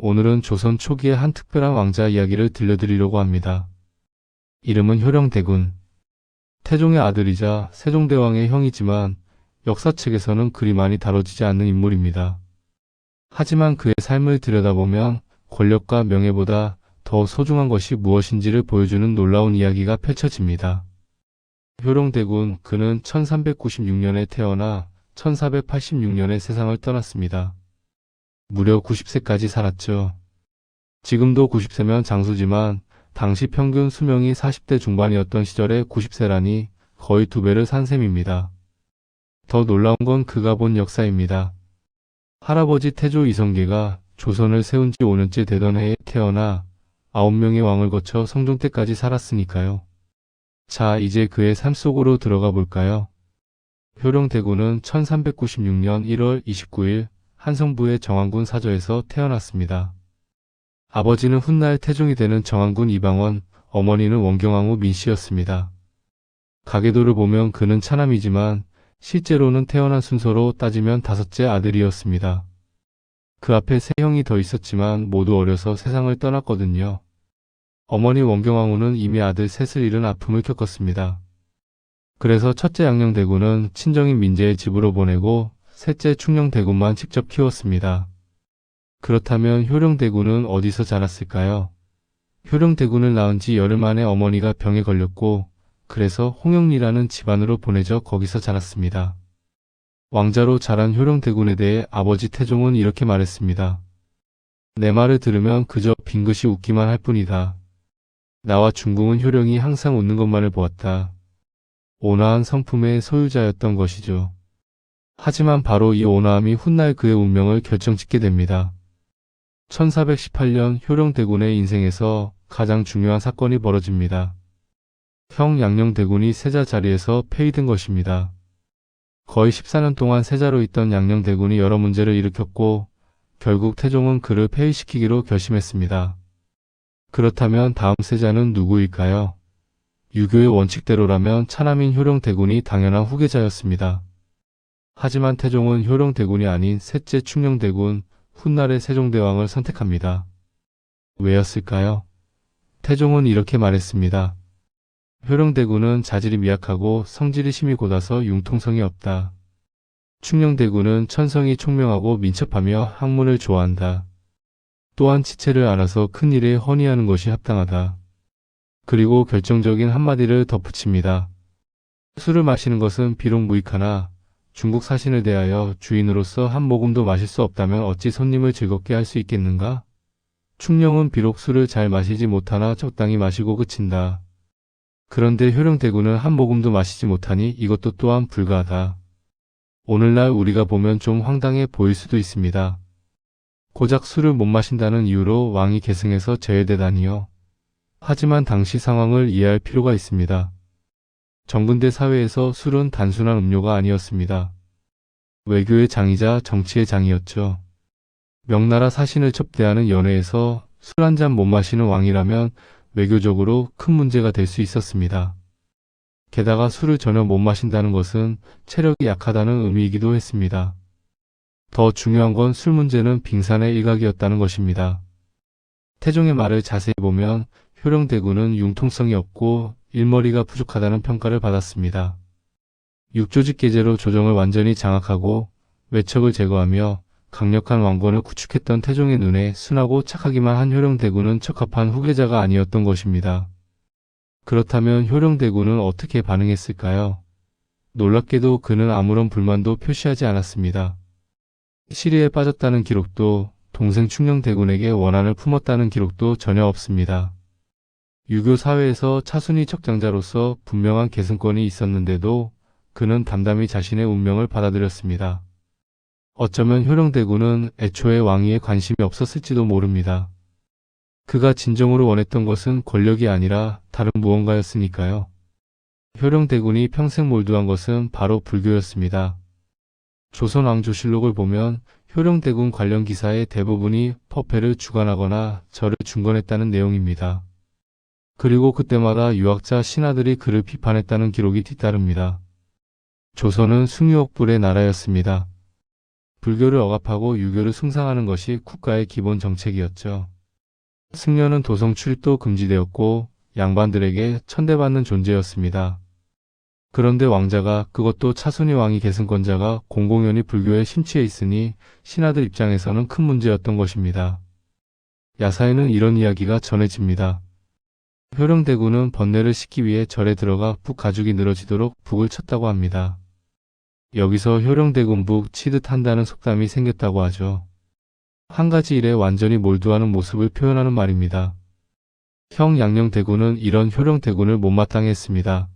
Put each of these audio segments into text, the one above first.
오늘은 조선 초기의 한 특별한 왕자 이야기를 들려드리려고 합니다. 이름은 효령대군. 태종의 아들이자 세종대왕의 형이지만 역사책에서는 그리 많이 다뤄지지 않는 인물입니다. 하지만 그의 삶을 들여다보면 권력과 명예보다 더 소중한 것이 무엇인지를 보여주는 놀라운 이야기가 펼쳐집니다. 효령대군, 그는 1396년에 태어나 1486년에 세상을 떠났습니다. 무려 90세까지 살았죠. 지금도 90세면 장수지만 당시 평균 수명이 40대 중반이었던 시절에 90세라니 거의 2배를 산 셈입니다. 더 놀라운 건 그가 본 역사입니다. 할아버지 태조 이성계가 조선을 세운 지 5년째 되던 해에 태어나 9명의 왕을 거쳐 성종 때까지 살았으니까요. 자, 이제 그의 삶 속으로 들어가 볼까요? 효령대군은 1396년 1월 29일 한성부의 정왕군 사저에서 태어났습니다. 아버지는 훗날 태종이 되는 정왕군 이방원, 어머니는 원경왕후 민씨였습니다. 가계도를 보면 그는 차남이지만 실제로는 태어난 순서로 따지면 5째 아들이었습니다. 그 앞에 3형이 더 있었지만 모두 어려서 세상을 떠났거든요. 어머니 원경왕후는 이미 아들 셋을 잃은 아픔을 겪었습니다. 그래서 첫째 양녕대군은 친정인 민재의 집으로 보내고 셋째 충녕대군만 직접 키웠습니다. 그렇다면 효령대군은 어디서 자랐을까요? 효령대군을 낳은 지 열흘 만에 어머니가 병에 걸렸고 그래서 홍영리라는 집안으로 보내져 거기서 자랐습니다. 왕자로 자란 효령대군에 대해 아버지 태종은 이렇게 말했습니다. 내 말을 들으면 그저 빙긋이 웃기만 할 뿐이다. 나와 중궁은 효령이 항상 웃는 것만을 보았다. 온화한 성품의 소유자였던 것이죠. 하지만 바로 이 온화함이 훗날 그의 운명을 결정짓게 됩니다. 1418년 효령대군의 인생에서 가장 중요한 사건이 벌어집니다. 형 양녕대군이 세자 자리에서 폐위된 것입니다. 거의 14년 동안 세자로 있던 양녕대군이 여러 문제를 일으켰고 결국 태종은 그를 폐위시키기로 결심했습니다. 그렇다면 다음 세자는 누구일까요? 유교의 원칙대로라면 차남인 효령대군이 당연한 후계자였습니다. 하지만 태종은 효령대군이 아닌 셋째 충녕대군, 훗날의 세종대왕을 선택합니다. 왜였을까요? 태종은 이렇게 말했습니다. 효령대군은 자질이 미약하고 성질이 심히 곧아서 융통성이 없다. 충녕대군은 천성이 총명하고 민첩하며 학문을 좋아한다. 또한 지체를 알아서 큰 일에 헌의하는 것이 합당하다. 그리고 결정적인 한마디를 덧붙입니다. 술을 마시는 것은 비록 무익하나 중국 사신을 대하여 주인으로서 한 모금도 마실 수 없다면 어찌 손님을 즐겁게 할 수 있겠는가? 충녕은 비록 술을 잘 마시지 못하나 적당히 마시고 그친다. 그런데 효령대군은 한 모금도 마시지 못하니 이것도 또한 불가하다. 오늘날 우리가 보면 좀 황당해 보일 수도 있습니다. 고작 술을 못 마신다는 이유로 왕이 계승해서 제외되다니요. 하지만 당시 상황을 이해할 필요가 있습니다. 정근대 사회에서 술은 단순한 음료가 아니었습니다. 외교의 장이자 정치의 장이었죠. 명나라 사신을 접대하는 연회에서 술 한 잔 못 마시는 왕이라면 외교적으로 큰 문제가 될 수 있었습니다. 게다가 술을 전혀 못 마신다는 것은 체력이 약하다는 의미이기도 했습니다. 더 중요한 건 술 문제는 빙산의 일각이었다는 것입니다. 태종의 말을 자세히 보면 효령대군은 융통성이 없고 일머리가 부족하다는 평가를 받았습니다. 육조직 계제로 조정을 완전히 장악하고 외척을 제거하며 강력한 왕권을 구축했던 태종의 눈에 순하고 착하기만 한 효령대군은 적합한 후계자가 아니었던 것입니다. 그렇다면 효령대군은 어떻게 반응했을까요? 놀랍게도 그는 아무런 불만도 표시하지 않았습니다. 시리에 빠졌다는 기록도 동생 충녕대군에게 원한을 품었다는 기록도 전혀 없습니다. 유교 사회에서 차순위 척장자로서 분명한 계승권이 있었는데도 그는 담담히 자신의 운명을 받아들였습니다. 어쩌면 효령대군은 애초에 왕위에 관심이 없었을지도 모릅니다. 그가 진정으로 원했던 것은 권력이 아니라 다른 무언가였으니까요. 효령대군이 평생 몰두한 것은 바로 불교였습니다. 조선왕조실록을 보면 효령대군 관련 기사의 대부분이 법회를 주관하거나 절을 중건했다는 내용입니다. 그리고 그때마다 유학자 신하들이 그를 비판했다는 기록이 뒤따릅니다. 조선은 숭유옥불의 나라였습니다. 불교를 억압하고 유교를 숭상하는 것이 국가의 기본 정책이었죠. 승려는 도성 출입도 금지되었고 양반들에게 천대받는 존재였습니다. 그런데 왕자가, 그것도 차순위 왕이 계승권자가 공공연히 불교에 심취해 있으니 신하들 입장에서는 큰 문제였던 것입니다. 야사에는 이런 이야기가 전해집니다. 효령대군은 번뇌를 씻기 위해 절에 들어가 북 가죽이 늘어지도록 북을 쳤다고 합니다. 여기서 효령대군 북 치듯 한다는 속담이 생겼다고 하죠. 한 가지 일에 완전히 몰두하는 모습을 표현하는 말입니다. 형 양녕대군은 이런 효령대군을 못마땅해 했습니다.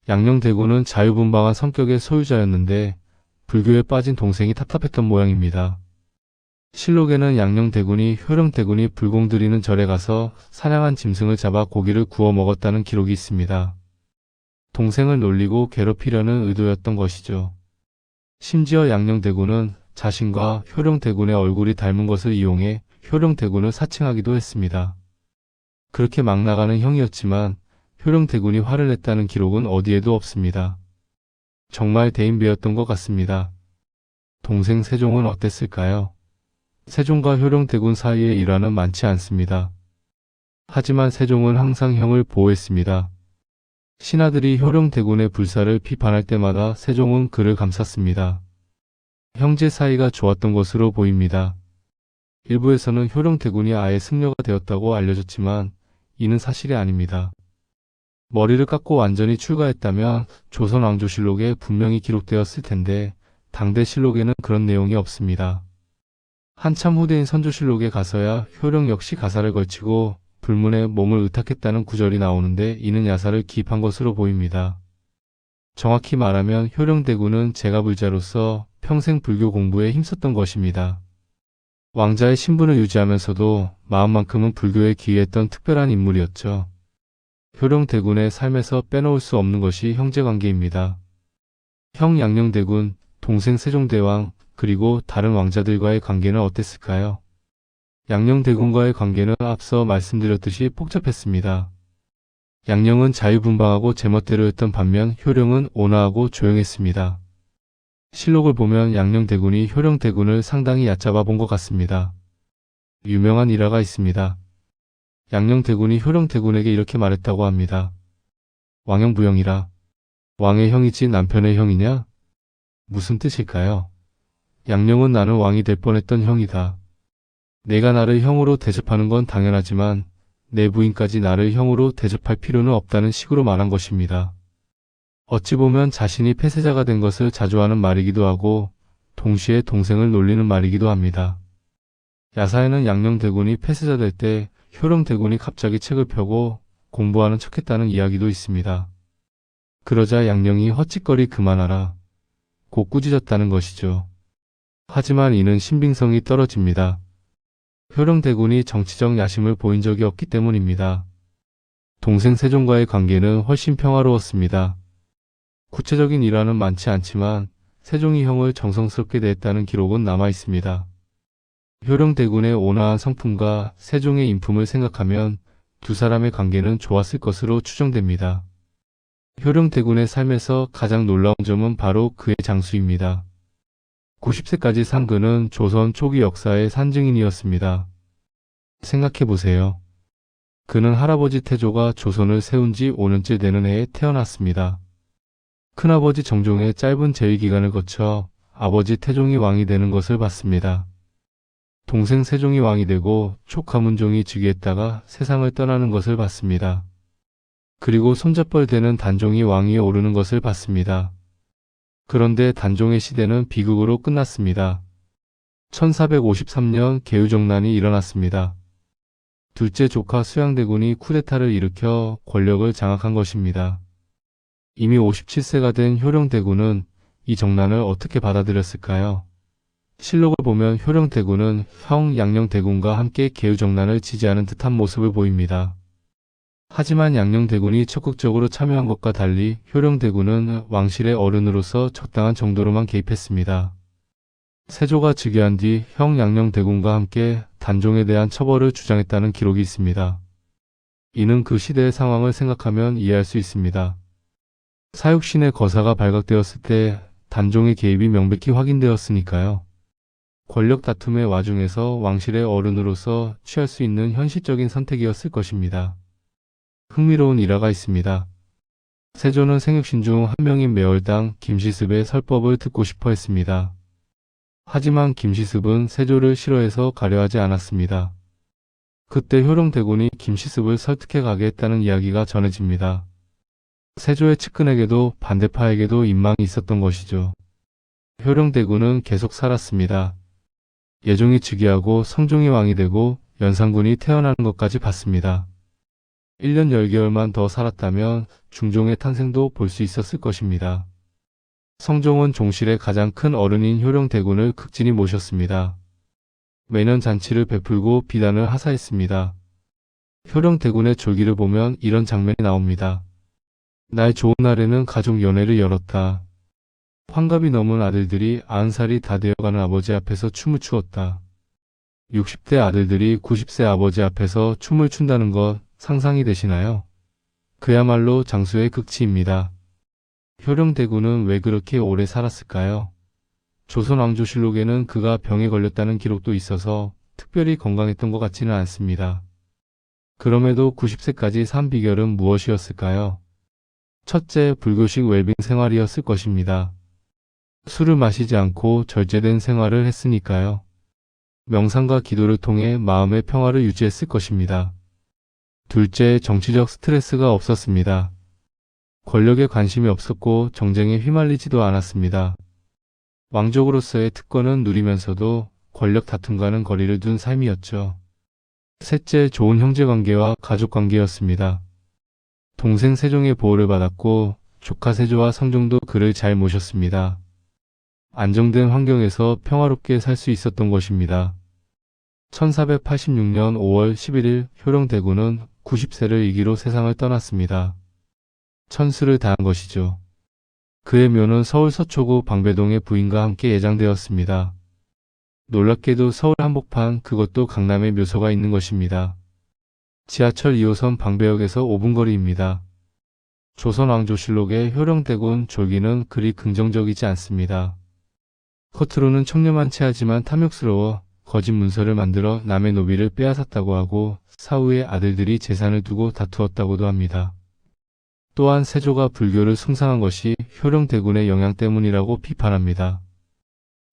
양녕대군은 자유분방한 성격의 소유자였는데 불교에 빠진 동생이 답답했던 모양입니다. 실록에는 양녕대군이 효령대군이 불공 드리는 절에 가서 사냥한 짐승을 잡아 고기를 구워 먹었다는 기록이 있습니다. 동생을 놀리고 괴롭히려는 의도였던 것이죠. 심지어 양녕대군은 자신과 효령대군의 얼굴이 닮은 것을 이용해 효령대군을 사칭하기도 했습니다. 그렇게 막 나가는 형이었지만 효령대군이 화를 냈다는 기록은 어디에도 없습니다. 정말 대인배였던 것 같습니다. 동생 세종은 어땠을까요? 세종과 효령대군 사이에 일화는 많지 않습니다. 하지만 세종은 항상 형을 보호했습니다. 신하들이 효령대군의 불사를 비판할 때마다 세종은 그를 감쌌습니다. 형제 사이가 좋았던 것으로 보입니다. 일부에서는 효령대군이 아예 승려가 되었다고 알려졌지만 이는 사실이 아닙니다. 머리를 깎고 완전히 출가했다면 조선왕조실록에 분명히 기록되었을 텐데 당대 실록에는 그런 내용이 없습니다. 한참 후대인 선조실록에 가서야 효령 역시 가사를 걸치고 불문에 몸을 의탁했다는 구절이 나오는데 이는 야사를 기입한 것으로 보입니다. 정확히 말하면 효령대군은 제가불자로서 평생 불교 공부에 힘썼던 것입니다. 왕자의 신분을 유지하면서도 마음만큼은 불교에 기여했던 특별한 인물이었죠. 효령대군의 삶에서 빼놓을 수 없는 것이 형제관계입니다. 형 양녕대군, 동생 세종대왕, 그리고 다른 왕자들과의 관계는 어땠을까요? 양녕대군과의 관계는 앞서 말씀드렸듯이 복잡했습니다. 양녕은 자유분방하고 제멋대로였던 반면 효령은 온화하고 조용했습니다. 실록을 보면 양녕대군이 효령대군을 상당히 얕잡아 본 것 같습니다. 유명한 일화가 있습니다. 양녕대군이 효령대군에게 이렇게 말했다고 합니다. 왕형부형이라. 왕의 형이지 남편의 형이냐? 무슨 뜻일까요? 양녕은 나는 왕이 될 뻔했던 형이다. 내가 나를 형으로 대접하는 건 당연하지만 내 부인까지 나를 형으로 대접할 필요는 없다는 식으로 말한 것입니다. 어찌 보면 자신이 폐쇄자가 된 것을 자조하는 말이기도 하고 동시에 동생을 놀리는 말이기도 합니다. 야사에는 양녕대군이 폐쇄자 될 때 효령대군이 갑자기 책을 펴고 공부하는 척했다는 이야기도 있습니다. 그러자 양녕이 헛짓거리 그만하라 고 꾸짖었다는 것이죠. 하지만 이는 신빙성이 떨어집니다. 효령대군이 정치적 야심을 보인 적이 없기 때문입니다. 동생 세종과의 관계는 훨씬 평화로웠습니다. 구체적인 일화는 많지 않지만 세종이 형을 정성스럽게 대했다는 기록은 남아 있습니다. 효령대군의 온화한 성품과 세종의 인품을 생각하면 두 사람의 관계는 좋았을 것으로 추정됩니다. 효령대군의 삶에서 가장 놀라운 점은 바로 그의 장수입니다. 90세까지 산 그는 조선 초기 역사의 산증인이었습니다. 생각해보세요. 그는 할아버지 태조가 조선을 세운 지 5년째 되는 해에 태어났습니다. 큰아버지 정종의 짧은 재위기간을 거쳐 아버지 태종이 왕이 되는 것을 봤습니다. 동생 세종이 왕이 되고 조카 문종이 즉위했다가 세상을 떠나는 것을 봤습니다. 그리고 손잡벌 되는 단종이 왕위에 오르는 것을 봤습니다. 그런데 단종의 시대는 비극으로 끝났습니다. 1453년 개유정난이 일어났습니다. 둘째 조카 수양대군이 쿠데타를 일으켜 권력을 장악한 것입니다. 이미 57세가 된 효령대군은 이 정난을 어떻게 받아들였을까요? 실록을 보면 효령대군은 형 양녕대군과 함께 개유정난을 지지하는 듯한 모습을 보입니다. 하지만 양녕대군이 적극적으로 참여한 것과 달리 효령대군은 왕실의 어른으로서 적당한 정도로만 개입했습니다. 세조가 즉위한 뒤 형 양녕대군과 함께 단종에 대한 처벌을 주장했다는 기록이 있습니다. 이는 그 시대의 상황을 생각하면 이해할 수 있습니다. 사육신의 거사가 발각되었을 때 단종의 개입이 명백히 확인되었으니까요. 권력 다툼의 와중에서 왕실의 어른으로서 취할 수 있는 현실적인 선택이었을 것입니다. 흥미로운 일화가 있습니다. 세조는 생육신 중 한 명인 매월당 김시습의 설법을 듣고 싶어 했습니다. 하지만 김시습은 세조를 싫어해서 가려하지 않았습니다. 그때 효령대군이 김시습을 설득해 가게 했다는 이야기가 전해집니다. 세조의 측근에게도 반대파에게도 인망이 있었던 것이죠. 효령대군은 계속 살았습니다. 예종이 즉위하고 성종이 왕이 되고 연산군이 태어나는 것까지 봤습니다. 1년 10개월만 더 살았다면 중종의 탄생도 볼 수 있었을 것입니다. 성종은 종실의 가장 큰 어른인 효령대군을 극진히 모셨습니다. 매년 잔치를 베풀고 비단을 하사했습니다. 효령대군의 졸기를 보면 이런 장면이 나옵니다. 날 좋은 날에는 가족 연회를 열었다. 환갑이 넘은 아들들이 90살이 다 되어가는 아버지 앞에서 춤을 추었다. 60대 아들들이 90세 아버지 앞에서 춤을 춘다는 것 상상이 되시나요? 그야말로 장수의 극치입니다. 효령대군은 왜 그렇게 오래 살았을까요? 조선왕조실록에는 그가 병에 걸렸다는 기록도 있어서 특별히 건강했던 것 같지는 않습니다. 그럼에도 90세까지 산 비결은 무엇이었을까요? 첫째, 불교식 웰빙 생활이었을 것입니다. 술을 마시지 않고 절제된 생활을 했으니까요. 명상과 기도를 통해 마음의 평화를 유지했을 것입니다. 둘째, 정치적 스트레스가 없었습니다. 권력에 관심이 없었고 정쟁에 휘말리지도 않았습니다. 왕족으로서의 특권은 누리면서도 권력 다툼과는 거리를 둔 삶이었죠. 셋째, 좋은 형제관계와 가족관계였습니다. 동생 세종의 보호를 받았고 조카 세조와 성종도 그를 잘 모셨습니다. 안정된 환경에서 평화롭게 살 수 있었던 것입니다. 1486년 5월 11일 효령대군은 90세를 이기로 세상을 떠났습니다. 천수를 다한 것이죠. 그의 묘는 서울 서초구 방배동의 부인과 함께 예장되었습니다. 놀랍게도 서울 한복판, 그것도 강남에 묘소가 있는 것입니다. 지하철 2호선 방배역에서 5분 거리입니다. 조선왕조실록의 효령대군 졸기는 그리 긍정적이지 않습니다. 겉으로는 청렴한체하지만 탐욕스러워 거짓 문서를 만들어 남의 노비를 빼앗았다고 하고 사후에 아들들이 재산을 두고 다투었다고도 합니다. 또한 세조가 불교를 숭상한 것이 효령대군의 영향 때문이라고 비판합니다.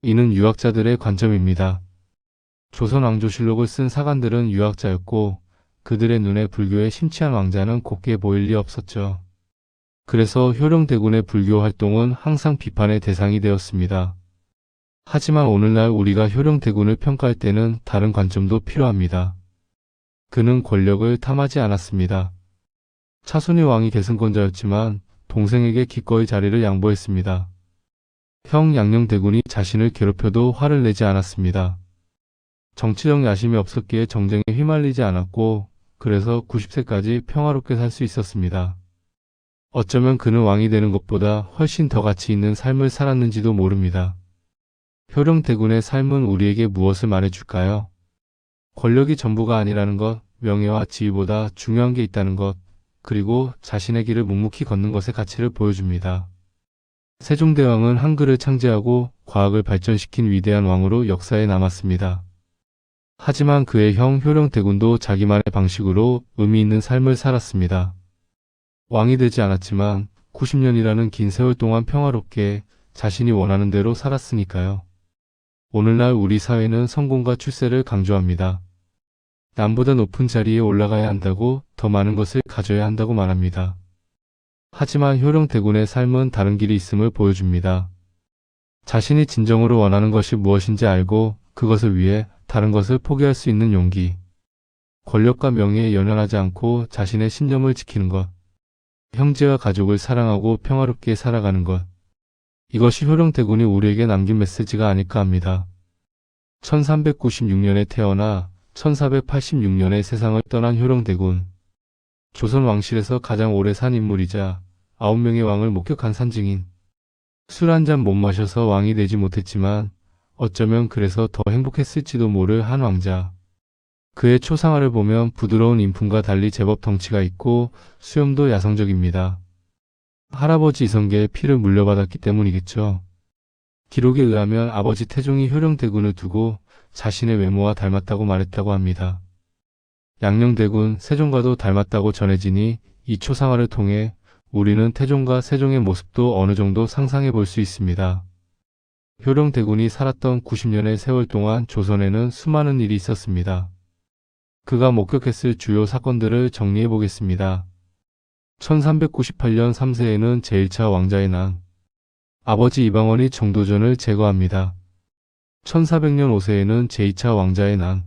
이는 유학자들의 관점입니다. 조선왕조실록을 쓴 사관들은 유학자였고 그들의 눈에 불교에 심취한 왕자는 곱게 보일 리 없었죠. 그래서 효령대군의 불교 활동은 항상 비판의 대상이 되었습니다. 하지만 오늘날 우리가 효령대군을 평가할 때는 다른 관점도 필요합니다. 그는 권력을 탐하지 않았습니다. 차순위 왕이 계승권자였지만 동생에게 기꺼이 자리를 양보했습니다. 형 양녕대군이 자신을 괴롭혀도 화를 내지 않았습니다. 정치적 야심이 없었기에 정쟁에 휘말리지 않았고 그래서 90세까지 평화롭게 살 수 있었습니다. 어쩌면 그는 왕이 되는 것보다 훨씬 더 가치 있는 삶을 살았는지도 모릅니다. 효령대군의 삶은 우리에게 무엇을 말해줄까요? 권력이 전부가 아니라는 것, 명예와 지위보다 중요한 게 있다는 것, 그리고 자신의 길을 묵묵히 걷는 것의 가치를 보여줍니다. 세종대왕은 한글을 창제하고 과학을 발전시킨 위대한 왕으로 역사에 남았습니다. 하지만 그의 형 효령대군도 자기만의 방식으로 의미 있는 삶을 살았습니다. 왕이 되지 않았지만 90년이라는 긴 세월 동안 평화롭게 자신이 원하는 대로 살았으니까요. 오늘날 우리 사회는 성공과 출세를 강조합니다. 남보다 높은 자리에 올라가야 한다고, 더 많은 것을 가져야 한다고 말합니다. 하지만 효령대군의 삶은 다른 길이 있음을 보여줍니다. 자신이 진정으로 원하는 것이 무엇인지 알고 그것을 위해 다른 것을 포기할 수 있는 용기. 권력과 명예에 연연하지 않고 자신의 신념을 지키는 것. 형제와 가족을 사랑하고 평화롭게 살아가는 것. 이것이 효령대군이 우리에게 남긴 메시지가 아닐까 합니다. 1396년에 태어나 1486년에 세상을 떠난 효령대군. 조선 왕실에서 가장 오래 산 인물이자 9명의 왕을 목격한 산증인. 술 한 잔 못 마셔서 왕이 되지 못했지만 어쩌면 그래서 더 행복했을지도 모를 한 왕자. 그의 초상화를 보면 부드러운 인품과 달리 제법 덩치가 있고 수염도 야성적입니다. 할아버지 이성계의 피를 물려받았기 때문이겠죠. 기록에 의하면 아버지 태종이 효령대군을 두고 자신의 외모와 닮았다고 말했다고 합니다. 양녕대군, 세종과도 닮았다고 전해지니 이 초상화를 통해 우리는 태종과 세종의 모습도 어느 정도 상상해 볼 수 있습니다. 효령대군이 살았던 90년의 세월 동안 조선에는 수많은 일이 있었습니다. 그가 목격했을 주요 사건들을 정리해 보겠습니다. 1398년 3세에는 제1차 왕자의 난, 아버지 이방원이 정도전을 제거합니다. 1400년 5세에는 제2차 왕자의 난,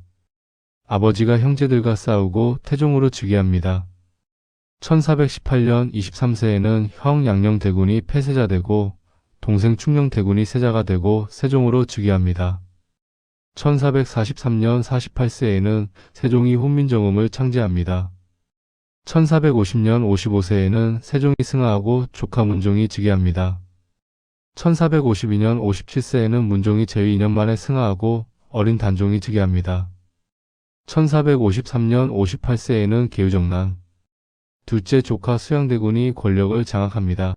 아버지가 형제들과 싸우고 태종으로 즉위합니다. 1418년 23세에는 형 양녕대군이 폐세자되고 동생 충녕대군이 세자가 되고 세종으로 즉위합니다. 1443년 48세에는 세종이 훈민정음을 창제합니다. 1450년 55세에는 세종이 승하하고 조카 문종이 즉위합니다. 1452년 57세에는 문종이 제위 2년 만에 승하하고 어린 단종이 즉위합니다. 1453년 58세에는 계유정난, 둘째 조카 수양대군이 권력을 장악합니다.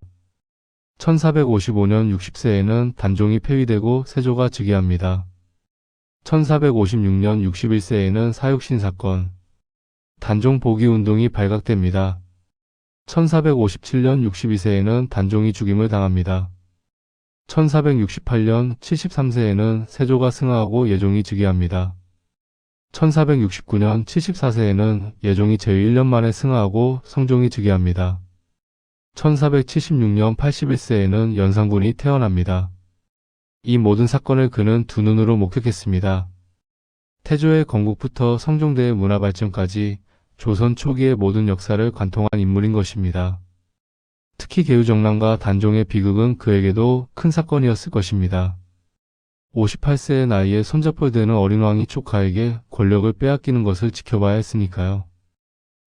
1455년 60세에는 단종이 폐위되고 세조가 즉위합니다. 1456년 61세에는 사육신 사건, 단종 복위운동이 발각됩니다. 1457년 62세에는 단종이 죽임을 당합니다. 1468년 73세에는 세조가 승하하고 예종이 즉위합니다. 1469년 74세에는 예종이 제위 1년 만에 승하하고 성종이 즉위합니다. 1476년 81세에는 연산군이 태어납니다. 이 모든 사건을 그는 두 눈으로 목격했습니다. 태조의 건국부터 성종대의 문화 발전까지 조선 초기의 모든 역사를 관통한 인물인 것입니다. 특히 계유정난과 단종의 비극은 그에게도 큰 사건이었을 것입니다. 58세의 나이에 손잡고 되는 어린 왕이 조카에게 권력을 빼앗기는 것을 지켜봐야 했으니까요.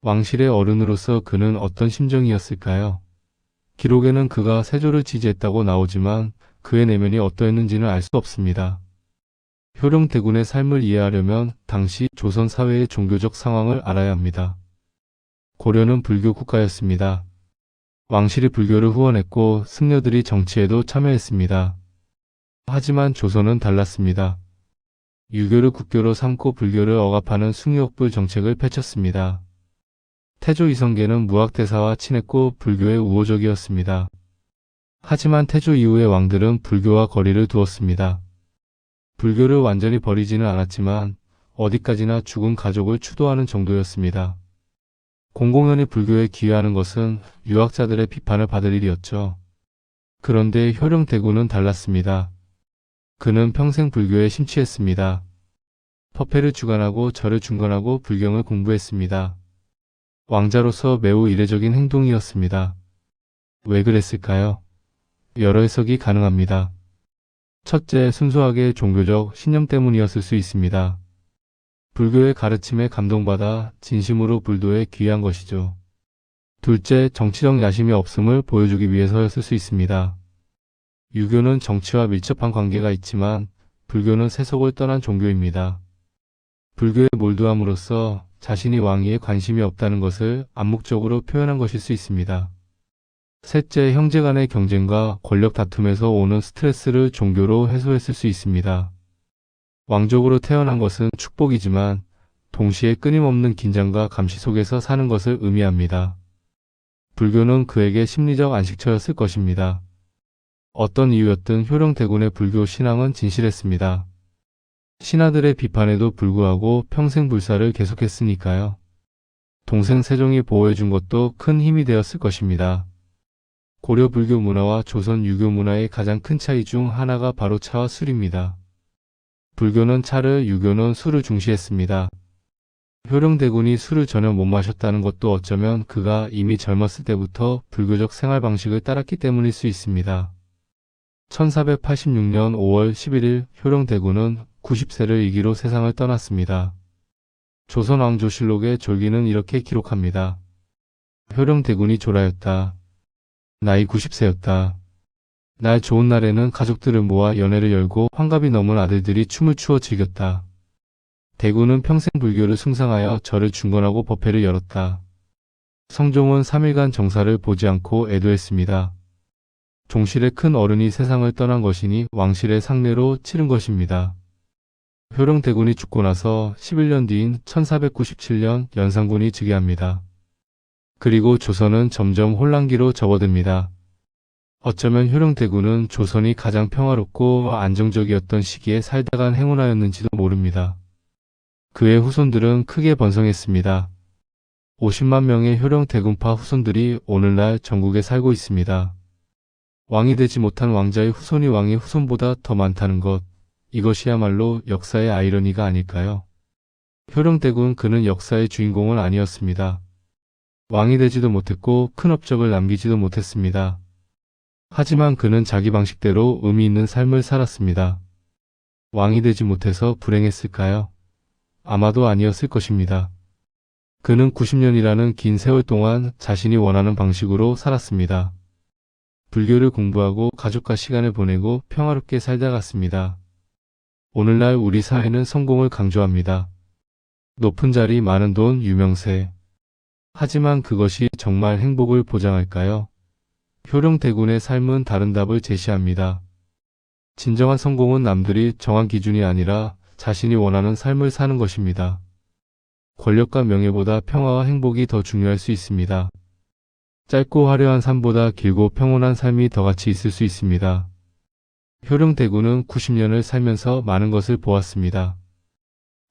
왕실의 어른으로서 그는 어떤 심정이었을까요? 기록에는 그가 세조를 지지했다고 나오지만 그의 내면이 어떠했는지는 알 수 없습니다. 효령대군의 삶을 이해하려면 당시 조선 사회의 종교적 상황을 알아야 합니다. 고려는 불교 국가였습니다. 왕실이 불교를 후원했고 승려들이 정치에도 참여했습니다. 하지만 조선은 달랐습니다. 유교를 국교로 삼고 불교를 억압하는 숭유옥불 정책을 펼쳤습니다. 태조 이성계는 무학대사와 친했고 불교에 우호적이었습니다. 하지만 태조 이후의 왕들은 불교와 거리를 두었습니다. 불교를 완전히 버리지는 않았지만 어디까지나 죽은 가족을 추도하는 정도였습니다. 공공연히 불교에 기여하는 것은 유학자들의 비판을 받을 일이었죠. 그런데 효령대군은 달랐습니다. 그는 평생 불교에 심취했습니다. 법회를 주관하고 절을 중건하고 불경을 공부했습니다. 왕자로서 매우 이례적인 행동이었습니다. 왜 그랬을까요? 여러 해석이 가능합니다. 첫째, 순수하게 종교적 신념 때문이었을 수 있습니다. 불교의 가르침에 감동받아 진심으로 불도에 귀한 것이죠. 둘째, 정치적 야심이 없음을 보여주기 위해서였을 수 있습니다. 유교는 정치와 밀접한 관계가 있지만 불교는 세속을 떠난 종교입니다. 불교에 몰두함으로써 자신이 왕위에 관심이 없다는 것을 암묵적으로 표현한 것일 수 있습니다. 셋째, 형제 간의 경쟁과 권력 다툼에서 오는 스트레스를 종교로 해소했을 수 있습니다. 왕족으로 태어난 것은 축복이지만 동시에 끊임없는 긴장과 감시 속에서 사는 것을 의미합니다. 불교는 그에게 심리적 안식처였을 것입니다. 어떤 이유였든 효령대군의 불교 신앙은 진실했습니다. 신하들의 비판에도 불구하고 평생 불사를 계속했으니까요. 동생 세종이 보호해준 것도 큰 힘이 되었을 것입니다. 고려 불교 문화와 조선 유교 문화의 가장 큰 차이 중 하나가 바로 차와 술입니다. 불교는 차를, 유교는 술을 중시했습니다. 효령대군이 술을 전혀 못 마셨다는 것도 어쩌면 그가 이미 젊었을 때부터 불교적 생활 방식을 따랐기 때문일 수 있습니다. 1486년 5월 11일 효령대군은 90세를 이기로 세상을 떠났습니다. 조선왕조실록의 졸기는 이렇게 기록합니다. 효령대군이 조라였다. 나이 90세였다. 날 좋은 날에는 가족들을 모아 연회를 열고 환갑이 넘은 아들들이 춤을 추어 즐겼다. 대군은 평생 불교를 숭상하여 절을 중건하고 법회를 열었다. 성종은 3일간 정사를 보지 않고 애도했습니다. 종실의 큰 어른이 세상을 떠난 것이니 왕실의 상례로 치른 것입니다. 효령대군이 죽고 나서 11년 뒤인 1497년 연산군이 즉위합니다. 그리고 조선은 점점 혼란기로 접어듭니다. 어쩌면 효령대군은 조선이 가장 평화롭고 안정적이었던 시기에 살다 간 행운아였는지도 모릅니다. 그의 후손들은 크게 번성했습니다. 50만 명의 효령대군파 후손들이 오늘날 전국에 살고 있습니다. 왕이 되지 못한 왕자의 후손이 왕의 후손보다 더 많다는 것, 이것이야말로 역사의 아이러니가 아닐까요? 효령대군 그는 역사의 주인공은 아니었습니다. 왕이 되지도 못했고 큰 업적을 남기지도 못했습니다. 하지만 그는 자기 방식대로 의미 있는 삶을 살았습니다. 왕이 되지 못해서 불행했을까요? 아마도 아니었을 것입니다. 그는 90년이라는 긴 세월 동안 자신이 원하는 방식으로 살았습니다. 불교를 공부하고 가족과 시간을 보내고 평화롭게 살다 갔습니다. 오늘날 우리 사회는 성공을 강조합니다. 높은 자리, 많은 돈, 유명세. 하지만 그것이 정말 행복을 보장할까요? 효령대군의 삶은 다른 답을 제시합니다. 진정한 성공은 남들이 정한 기준이 아니라 자신이 원하는 삶을 사는 것입니다. 권력과 명예보다 평화와 행복이 더 중요할 수 있습니다. 짧고 화려한 삶보다 길고 평온한 삶이 더 가치 있을 수 있습니다. 효령대군은 90년을 살면서 많은 것을 보았습니다.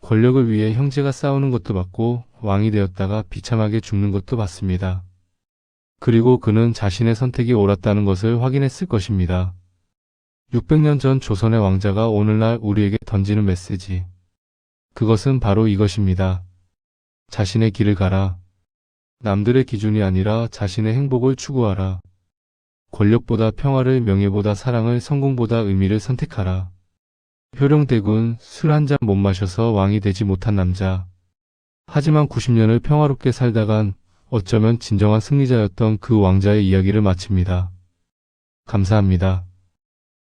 권력을 위해 형제가 싸우는 것도 봤고 왕이 되었다가 비참하게 죽는 것도 봤습니다. 그리고 그는 자신의 선택이 옳았다는 것을 확인했을 것입니다. 600년 전 조선의 왕자가 오늘날 우리에게 던지는 메시지. 그것은 바로 이것입니다. 자신의 길을 가라. 남들의 기준이 아니라 자신의 행복을 추구하라. 권력보다 평화를, 명예보다 사랑을, 성공보다 의미를 선택하라. 효령대군, 술 한 잔 못 마셔서 왕이 되지 못한 남자. 하지만 90년을 평화롭게 살다간 어쩌면 진정한 승리자였던 그 왕자의 이야기를 마칩니다. 감사합니다.